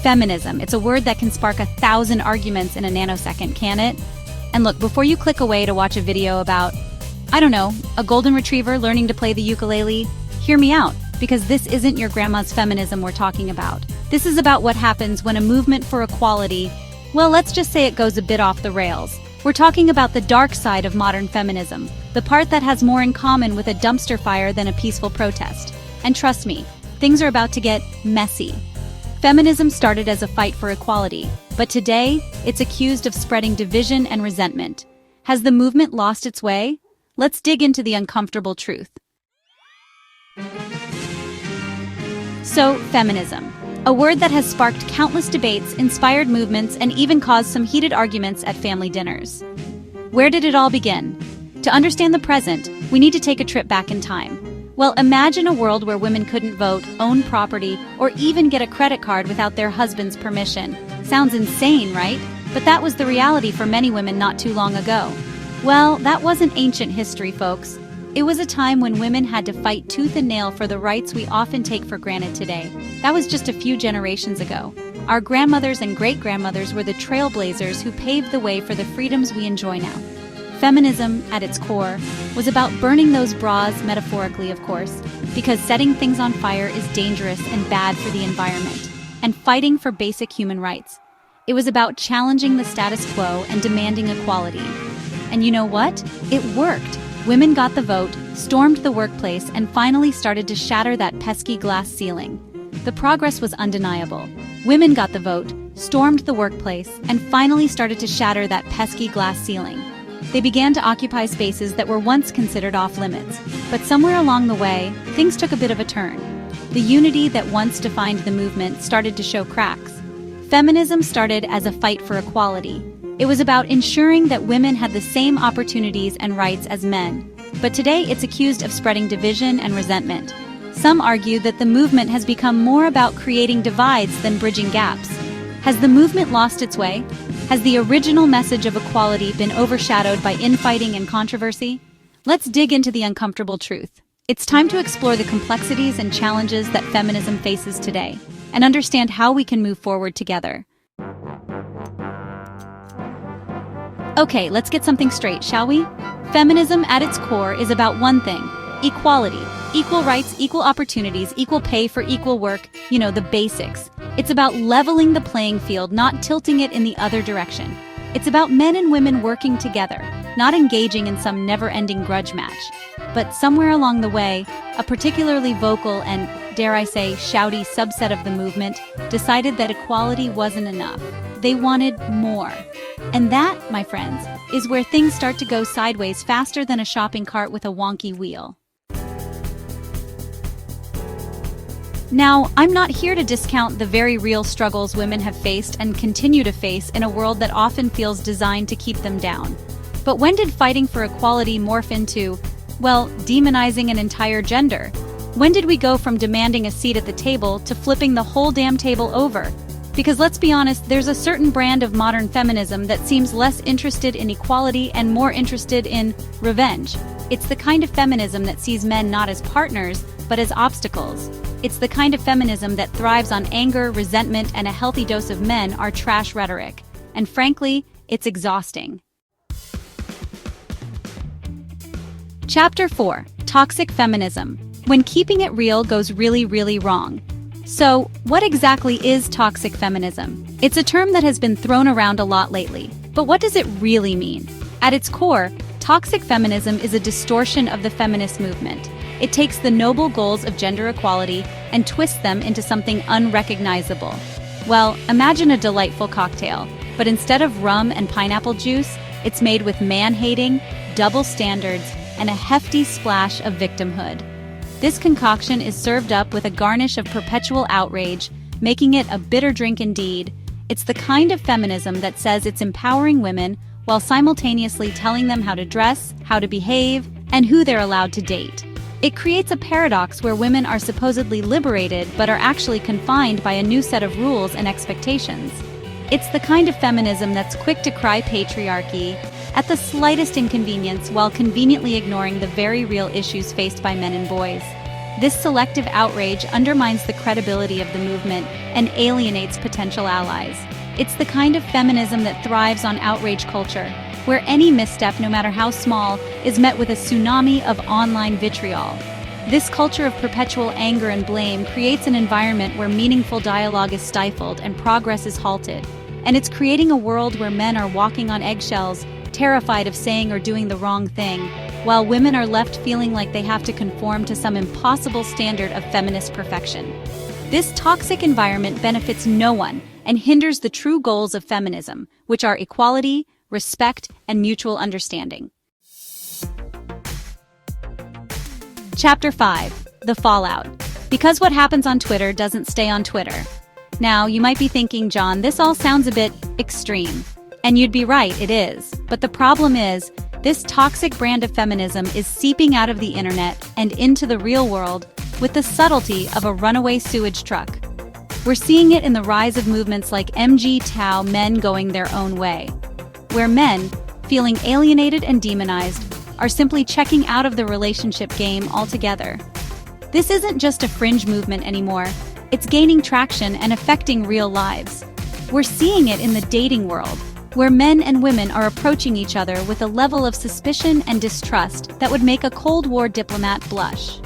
Feminism. It's a word that can spark 1,000 arguments in a nanosecond, can it? And look, before you click away to watch a video about, I don't know, a golden retriever learning to play the ukulele, hear me out, because this isn't your grandma's feminism we're talking about. This is about what happens when a movement for equality, well, let's just say it goes a bit off the rails. We're talking about the dark side of modern feminism, the part that has more in common with a dumpster fire than a peaceful protest. And trust me, things are about to get messy. Feminism started as a fight for equality, but today, it's accused of spreading division and resentment. Has the movement lost its way? Let's dig into the uncomfortable truth. So, feminism. A word that has sparked countless debates, inspired movements, and even caused some heated arguments at family dinners. Where did it all begin? To understand the present, we need to take a trip back in time. Well, imagine a world where women couldn't vote, own property, or even get a credit card without their husband's permission. Sounds insane, right? But that was the reality for many women not too long ago. Well, that wasn't ancient history, folks. It was a time when women had to fight tooth and nail for the rights we often take for granted today. That was just a few generations ago. Our grandmothers and great-grandmothers were the trailblazers who paved the way for the freedoms we enjoy now. Feminism, at its core, was about burning those bras, metaphorically of course, because setting things on fire is dangerous and bad for the environment, and fighting for basic human rights. It was about challenging the status quo and demanding equality. And you know what? It worked. Women got the vote, stormed the workplace, and finally started to shatter that pesky glass ceiling. The progress was undeniable. Women got the vote, stormed the workplace, and finally started to shatter that pesky glass ceiling. They began to occupy spaces that were once considered off-limits. But somewhere along the way, things took a bit of a turn. The unity that once defined the movement started to show cracks. Feminism started as a fight for equality. It was about ensuring that women had the same opportunities and rights as men. But today, it's accused of spreading division and resentment. Some argue that the movement has become more about creating divides than bridging gaps. Has the movement lost its way? Has the original message of equality been overshadowed by infighting and controversy? Let's dig into the uncomfortable truth. It's time to explore the complexities and challenges that feminism faces today, and understand how we can move forward together. Okay, let's get something straight, shall we? Feminism at its core is about one thing: equality. Equal rights, equal opportunities, equal pay for equal work, the basics. It's about leveling the playing field, not tilting it in the other direction. It's about men and women working together, not engaging in some never-ending grudge match. But somewhere along the way, a particularly vocal and, dare I say, shouty subset of the movement decided that equality wasn't enough. They wanted more. And that, my friends, is where things start to go sideways faster than a shopping cart with a wonky wheel. Now, I'm not here to discount the very real struggles women have faced and continue to face in a world that often feels designed to keep them down. But when did fighting for equality morph into, well, demonizing an entire gender? When did we go from demanding a seat at the table to flipping the whole damn table over? Because let's be honest, there's a certain brand of modern feminism that seems less interested in equality and more interested in revenge. It's the kind of feminism that sees men not as partners, but as obstacles. It's the kind of feminism that thrives on anger, resentment, and a healthy dose of men are trash rhetoric. And frankly, it's exhausting. Chapter 4: Toxic Feminism. When keeping it real goes really, really wrong. So, what exactly is toxic feminism? It's a term that has been thrown around a lot lately. But what does it really mean? At its core, toxic feminism is a distortion of the feminist movement. It takes the noble goals of gender equality and twists them into something unrecognizable. Well, imagine a delightful cocktail, but instead of rum and pineapple juice, it's made with man-hating, double standards, and a hefty splash of victimhood. This concoction is served up with a garnish of perpetual outrage, making it a bitter drink indeed. It's the kind of feminism that says it's empowering women while simultaneously telling them how to dress, how to behave, and who they're allowed to date. It creates a paradox where women are supposedly liberated but are actually confined by a new set of rules and expectations. It's the kind of feminism that's quick to cry patriarchy at the slightest inconvenience while conveniently ignoring the very real issues faced by men and boys. This selective outrage undermines the credibility of the movement and alienates potential allies. It's the kind of feminism that thrives on outrage culture, where any misstep, no matter how small, is met with a tsunami of online vitriol. This culture of perpetual anger and blame creates an environment where meaningful dialogue is stifled and progress is halted. And it's creating a world where men are walking on eggshells, terrified of saying or doing the wrong thing, while women are left feeling like they have to conform to some impossible standard of feminist perfection. This toxic environment benefits no one and hinders the true goals of feminism, which are equality, respect, and mutual understanding. Chapter 5. The Fallout. Because what happens on Twitter doesn't stay on Twitter. Now, you might be thinking, John, this all sounds a bit extreme. And you'd be right, it is. But the problem is, this toxic brand of feminism is seeping out of the internet and into the real world with the subtlety of a runaway sewage truck. We're seeing it in the rise of movements like MGTOW, men going their own way, where men, feeling alienated and demonized, are simply checking out of the relationship game altogether. This isn't just a fringe movement anymore, it's gaining traction and affecting real lives. We're seeing it in the dating world, where men and women are approaching each other with a level of suspicion and distrust that would make a Cold War diplomat blush.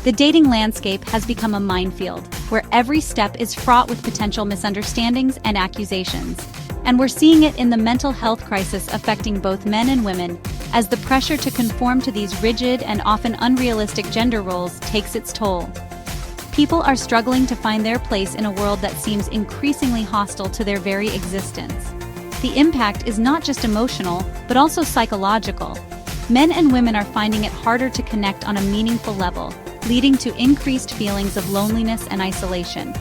The dating landscape has become a minefield, where every step is fraught with potential misunderstandings and accusations. And we're seeing it in the mental health crisis affecting both men and women, as the pressure to conform to these rigid and often unrealistic gender roles takes its toll. People are struggling to find their place in a world that seems increasingly hostile to their very existence. The impact is not just emotional, but also psychological. Men and women are finding it harder to connect on a meaningful level, leading to increased feelings of loneliness and isolation.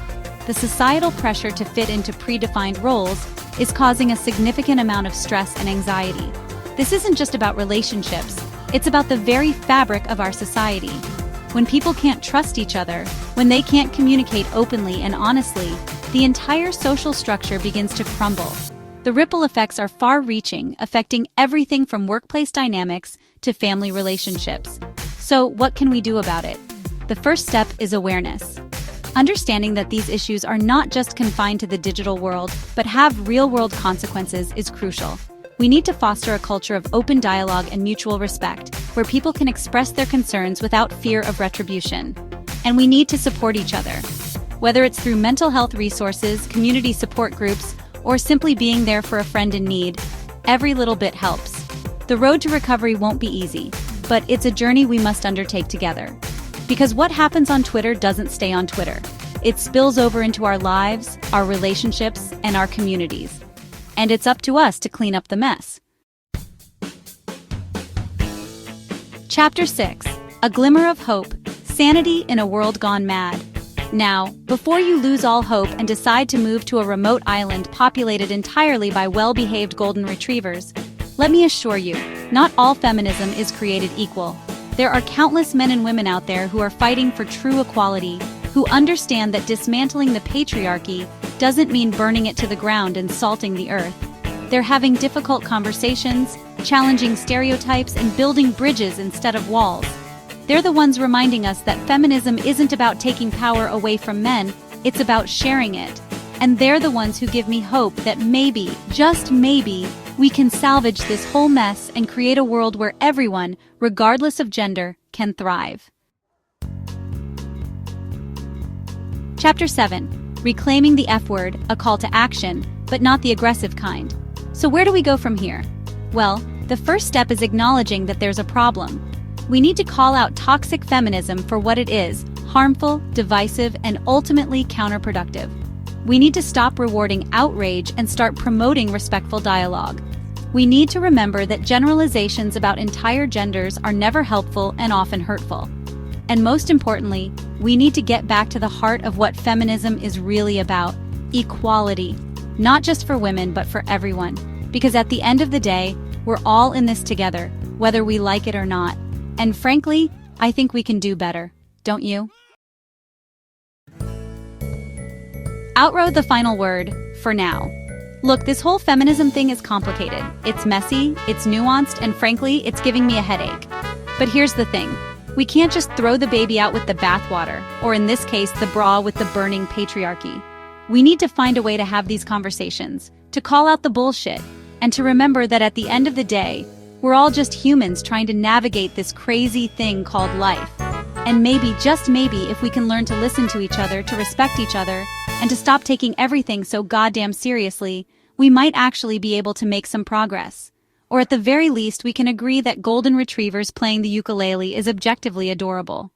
The societal pressure to fit into predefined roles is causing a significant amount of stress and anxiety. This isn't just about relationships, it's about the very fabric of our society. When people can't trust each other, when they can't communicate openly and honestly, the entire social structure begins to crumble. The ripple effects are far-reaching, affecting everything from workplace dynamics to family relationships. So, what can we do about it? The first step is awareness. Understanding that these issues are not just confined to the digital world, but have real-world consequences is crucial. We need to foster a culture of open dialogue and mutual respect, where people can express their concerns without fear of retribution. And we need to support each other. Whether it's through mental health resources, community support groups, or simply being there for a friend in need, every little bit helps. The road to recovery won't be easy, but it's a journey we must undertake together. Because what happens on Twitter doesn't stay on Twitter. It spills over into our lives, our relationships, and our communities. And it's up to us to clean up the mess. Chapter 6. A Glimmer of Hope. Sanity in a World Gone Mad. Now, before you lose all hope and decide to move to a remote island populated entirely by well-behaved golden retrievers, let me assure you, not all feminism is created equal. There are countless men and women out there who are fighting for true equality, who understand that dismantling the patriarchy doesn't mean burning it to the ground and salting the earth. They're having difficult conversations, challenging stereotypes, and building bridges instead of walls. They're the ones reminding us that feminism isn't about taking power away from men, it's about sharing it. And they're the ones who give me hope that maybe, just maybe, we can salvage this whole mess and create a world where everyone, regardless of gender, can thrive. Chapter 7. Reclaiming the F-word, a call to action, but not the aggressive kind. So where do we go from here? Well, the first step is acknowledging that there's a problem. We need to call out toxic feminism for what it is: harmful, divisive, and ultimately counterproductive. We need to stop rewarding outrage and start promoting respectful dialogue. We need to remember that generalizations about entire genders are never helpful and often hurtful. And most importantly, we need to get back to the heart of what feminism is really about: equality. Not just for women, but for everyone. Because at the end of the day, we're all in this together, whether we like it or not. And frankly, I think we can do better, don't you? Outrow the final word, for now. Look, this whole feminism thing is complicated. It's messy, it's nuanced, and frankly, it's giving me a headache. But here's the thing. We can't just throw the baby out with the bathwater, or in this case, the bra with the burning patriarchy. We need to find a way to have these conversations, to call out the bullshit, and to remember that at the end of the day, we're all just humans trying to navigate this crazy thing called life. And maybe, just maybe, if we can learn to listen to each other, to respect each other, and to stop taking everything so goddamn seriously, we might actually be able to make some progress. Or at the very least, we can agree that golden retrievers playing the ukulele is objectively adorable.